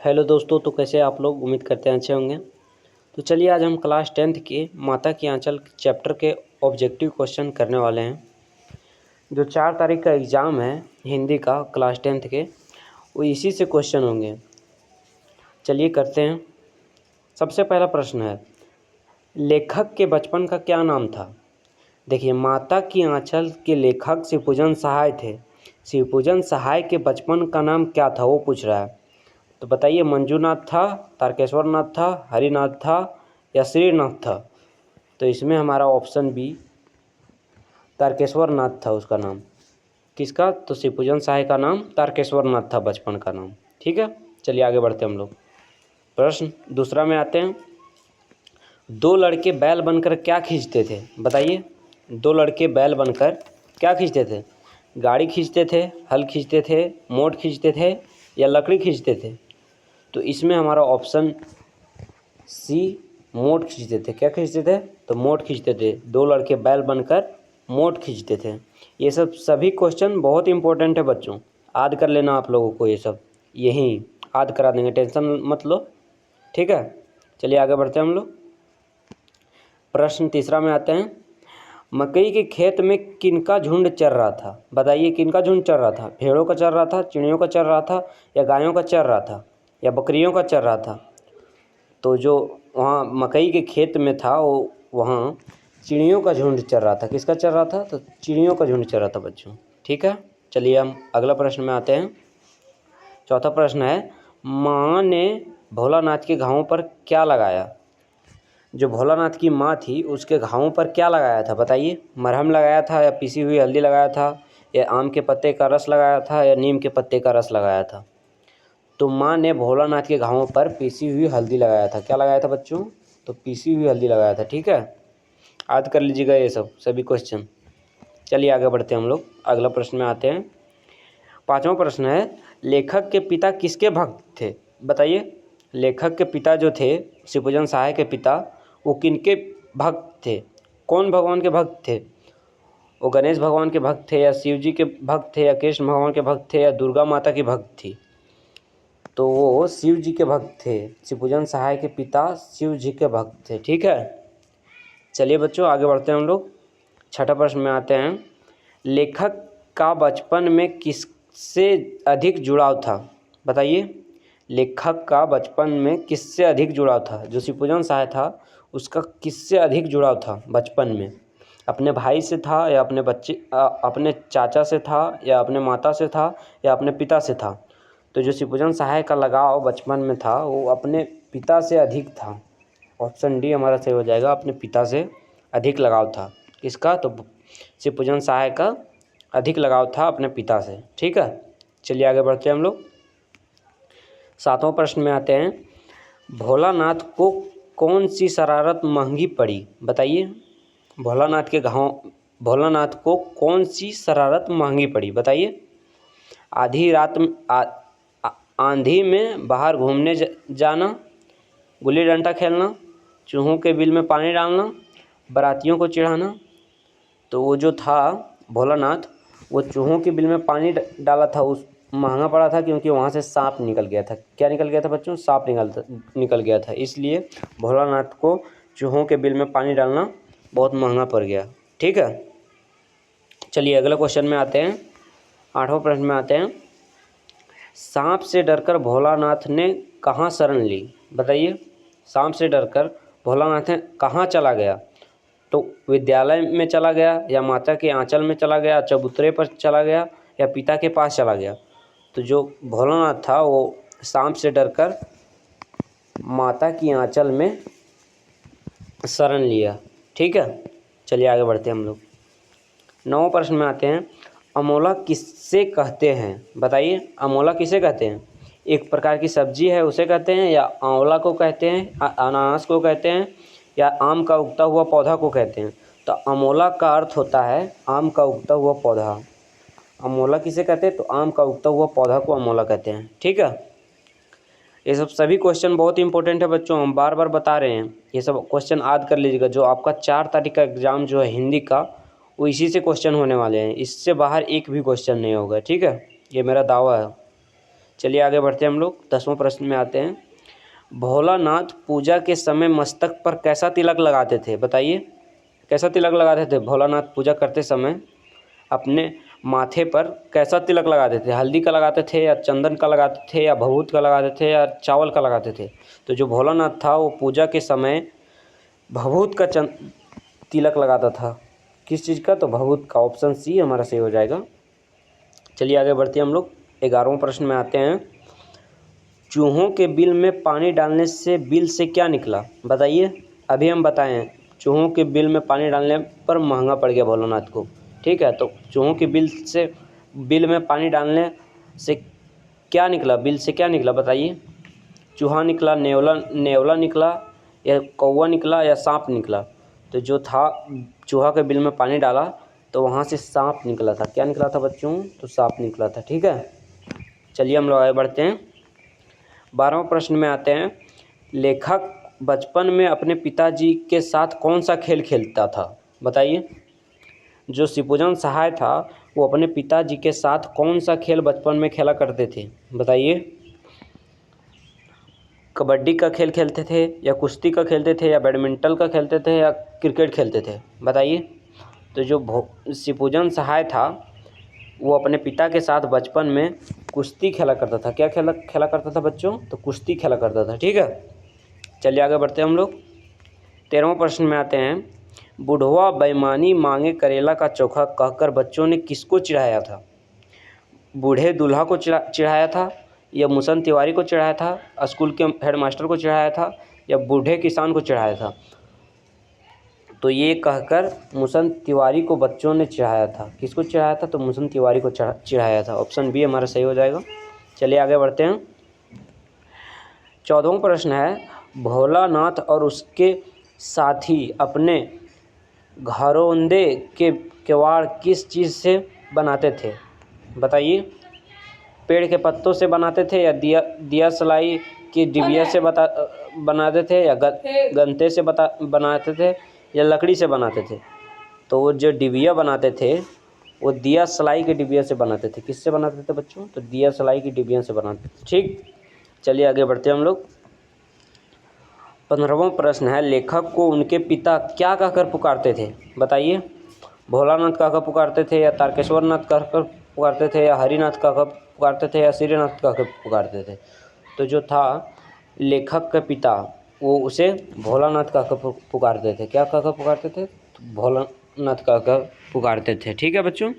Hello दोस्तों, तो कैसे आप लोग? उम्मीद करते हैं अच्छे होंगे। तो चलिए आज हम क्लास 10th के माता की आंचल चैप्टर के ऑब्जेक्टिव क्वेश्चन करने वाले हैं। जो 4 तारीख का एग्ज़ाम है हिंदी का क्लास 10th के, वो इसी से क्वेश्चन होंगे। चलिए करते हैं। सबसे पहला प्रश्न है, लेखक के बचपन का क्या नाम था? देखिए, माता की आंचल के लेखक शिवपूजन सहाय थे। शिवपूजन सहाय के बचपन का नाम क्या था वो पूछ रहा है। तो बताइए, मंजूनाथ था, तारकेश्वर नाथ था, हरिनाथ था या श्रीनाथ था? तो इसमें हमारा ऑप्शन बी तारकेश्वर नाथ था उसका नाम। किसका? तो शिवपूजन सहाय का नाम तारकेश्वर नाथ था बचपन का नाम। ठीक है, चलिए आगे बढ़ते हैं हम लोग। प्रश्न दूसरा में आते हैं। 2 लड़के बैल बनकर क्या खींचते थे? बताइए, 2 लड़के बैल बनकर क्या खींचते थे? गाड़ी खींचते थे, हल खींचते थे, मोट खींचते थे या लकड़ी खींचते थे? तो इसमें हमारा ऑप्शन सी मोट खींचते थे। क्या खींचते थे? तो मोट खींचते थे। 2 लड़के बैल बनकर मोट खींचते थे। ये सब सभी क्वेश्चन बहुत इंपॉर्टेंट है बच्चों, याद कर लेना आप लोगों को। ये सब यहीं याद करा देंगे, टेंशन मत लो। ठीक है, चलिए आगे बढ़ते हैं हम लोग। प्रश्न तीसरा में आते हैं। मकई के खेत में किनका झुंड चर रहा था? बताइए, किनका झुंड चर रहा था? भेड़ों का चर रहा था, चिड़ियों का चर रहा था या गायों का चर रहा था या बकरियों का चर रहा था? तो जो वहाँ मकई के खेत में था वो वहाँ चिड़ियों का झुंड चर रहा था। किसका चर रहा था? तो चिड़ियों का झुंड चर रहा था बच्चों। ठीक है, चलिए हम अगला प्रश्न में आते हैं। चौथा प्रश्न है, माँ ने भोलानाथ के घावों पर क्या लगाया? जो भोलानाथ की माँ थी उसके घावों पर क्या लगाया था? बताइए, मरहम लगाया था या पिसी हुई हल्दी लगाया था या आम के पत्ते का रस लगाया था या नीम के पत्ते का रस लगाया था? तो माँ ने भोलानाथ के घावों पर पीसी हुई हल्दी लगाया था। क्या लगाया था बच्चों? तो पीसी हुई हल्दी लगाया था। ठीक है, याद कर लीजिएगा ये सब सभी क्वेश्चन। चलिए आगे बढ़ते हैं हम लोग, अगला प्रश्न में आते हैं। 5वां प्रश्न है, लेखक के पिता किसके भक्त थे? बताइए, लेखक के पिता जो थे, शिवपूजन सहाय के पिता, वो किनके भक्त थे? कौन भगवान के भक्त थे? वो गणेश भगवान के भक्त थे या शिव जी के भक्त थे या कृष्ण भगवान के भक्त थे या दुर्गा माता की भक्त थी? तो वो शिव जी के भक्त थे। शिवपूजन सहाय के पिता शिव जी के भक्त थे। ठीक है, चलिए बच्चों आगे बढ़ते हैं हम लोग। 6ठा प्रश्न में आते हैं। लेखक का बचपन में किससे अधिक जुड़ाव था? बताइए, लेखक का बचपन में किससे अधिक जुड़ाव था? जो शिवपूजन सहाय था उसका किससे अधिक जुड़ाव था बचपन में? अपने भाई से था या अपने चाचा से था या अपने माता से था या अपने पिता से था? तो जो शिवपूजन सहाय का लगाव बचपन में था वो अपने पिता से अधिक था। ऑप्शन डी हमारा सही हो जाएगा, अपने पिता से अधिक लगाव था। किसका? तो शिवपूजन सहाय का अधिक लगाव था अपने पिता से। ठीक है, चलिए आगे बढ़ते हैं हम लोग। 7वां प्रश्न में आते हैं। भोलानाथ को कौन सी शरारत महंगी पड़ी? बताइए, भोलानाथ को कौन सी शरारत महंगी पड़ी? बताइए, आधी रात में आंधी में बाहर घूमने जाना, गुल्ली डंडा खेलना, चूहों के बिल में पानी डालना, बारातियों को चिढ़ाना? तो वो जो था भोलानाथ, वो चूहों के बिल में पानी डाला था। उस महंगा पड़ा था क्योंकि वहाँ से सांप निकल गया था। क्या निकल गया था बच्चों? सांप निकल गया था, इसलिए भोलानाथ को चूहों के बिल में पानी डालना बहुत महंगा पड़ गया। ठीक है, चलिए अगला क्वेश्चन में आते हैं। 8वां प्रश्न में आते हैं। सांप से डरकर भोलानाथ ने कहाँ शरण ली? बताइए, सांप से डरकर भोलानाथ ने कहाँ चला गया? तो विद्यालय में चला गया या माता के आंचल में चला गया, चबूतरे पर चला गया या पिता के पास चला गया? तो जो भोलानाथ था वो सांप से डरकर माता की आंचल में शरण लिया। ठीक है, चलिए आगे बढ़ते हैं हम लोग। 9वां प्रश्न में आते हैं। अमोला किससे कहते हैं? बताइए, अमोला किसे कहते हैं? एक प्रकार की सब्जी है उसे कहते हैं या आंवला को कहते हैं, अनानास को कहते हैं या आम का उगता हुआ पौधा को कहते हैं? तो अमोला का अर्थ होता है आम का उगता हुआ पौधा। अमोला किसे कहते हैं? तो आम का उगता हुआ पौधा को अमोला कहते हैं। ठीक है, ये सब सभी क्वेश्चन बहुत इंपॉर्टेंट है बच्चों, हम बार बार बता रहे हैं। ये सब क्वेश्चन याद कर लीजिएगा। जो आपका 4 तारीख का एग्ज़ाम जो है हिंदी का, वो इसी से क्वेश्चन होने वाले हैं। इससे बाहर एक भी क्वेश्चन नहीं होगा। ठीक है, ये मेरा दावा है। चलिए आगे बढ़ते हैं हम लोग। 10वां प्रश्न में आते हैं। भोलानाथ पूजा के समय मस्तक पर कैसा तिलक लगाते थे? बताइए, कैसा तिलक लगाते थे भोलानाथ पूजा करते समय? अपने माथे पर कैसा तिलक लगाते थे? हल्दी का लगाते थे या चंदन का लगाते थे या भभूत का लगाते थे या चावल का लगाते थे? तो जो भोलानाथ था वो पूजा के समय भभूत का तिलक लगाता था। किस चीज़ का? तो भभूत का। ऑप्शन सी हमारा सही हो जाएगा। चलिए आगे बढ़ते हैं हम लोग। 11वां प्रश्न में आते हैं। चूहों के बिल में पानी डालने से बिल से क्या निकला? बताइए। अभी हम बताएं, चूहों के बिल में पानी डालने पर महंगा पड़ गया भोलानाथ को। ठीक है, तो चूहों के बिल में पानी डालने से क्या निकला? बिल से क्या निकला बताइए। चूहा निकला, नेवला निकला, या कौवा निकला, या सांप निकला? तो जो था, चूहा के बिल में पानी डाला तो वहाँ से सांप निकला था। क्या निकला था बच्चों? तो सांप निकला था। ठीक है, चलिए हम लोग आगे बढ़ते हैं। 12वां प्रश्न में आते हैं। लेखक बचपन में अपने पिताजी के साथ कौन सा खेल खेलता था? बताइए। जो शिवपूजन सहाय था वो अपने पिताजी के साथ कौन सा खेल बचपन में खेला करते थे? बताइए। कबड्डी का खेल खेलते थे, या कुश्ती का खेलते थे, या बैडमिंटन का खेलते थे, या क्रिकेट खेलते थे? बताइए। तो जो शिवपूजन सहाय था वो अपने पिता के साथ बचपन में कुश्ती खेला करता था। क्या खेला करता था बच्चों? तो कुश्ती खेला करता था। ठीक है, चलिए आगे बढ़ते हैं हम लोग। 13वां प्रश्न में आते हैं। बुढ़वा बेईमानी मांगे करेला का चोखा कहकर बच्चों ने किसको चिढ़ाया था? बूढ़े दूल्हा को चिढ़ाया था, या मुसन तिवारी को चिढ़ाया था, स्कूल के हेडमास्टर को चिढ़ाया था, या बूढ़े किसान को चिढ़ाया था? तो ये कहकर मुसन तिवारी को बच्चों ने चिढ़ाया था। किसको चिढ़ाया था? तो मुसन तिवारी को चिढ़ाया था। ऑप्शन बी हमारा सही हो जाएगा। चलिए आगे बढ़ते हैं। 14वां प्रश्न है। भोलानाथ और उसके साथी अपने घरौंदे के किवाड़ किस चीज़ से बनाते थे? बताइए। पेड़ के पत्तों से बनाते थे, या दिया सलाई की डिबिया से बनाते थे, या गन्ते से बनाते थे, या लकड़ी से बनाते थे? तो वो जो डिबिया बनाते थे वो दिया सलाई के डिबिया से बनाते थे। किससे बनाते थे बच्चों? तो दिया सलाई की डिबिया से बनाते थे। ठीक, चलिए आगे बढ़ते हैं हम लोग। 15वां प्रश्न है। लेखक को उनके पिता क्या कहकर पुकारते थे? बताइए। भोलानाथ कहकर पुकारते थे, या तारकेश्वर नाथ कहकर पुकारते थे, या हरिनाथ कहकर पुकारते थे, या श्रीनाथ कहकर पुकारते थे? तो जो था लेखक के पिता वो उसे भोलानाथ कहकर पुकारते थे। क्या कहकर पुकारते थे? तो भोलानाथ कहकर पुकारते थे। ठीक है बच्चों,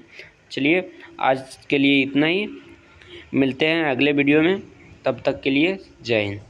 चलिए आज के लिए इतना ही। मिलते हैं अगले वीडियो में, तब तक के लिए जय हिंद।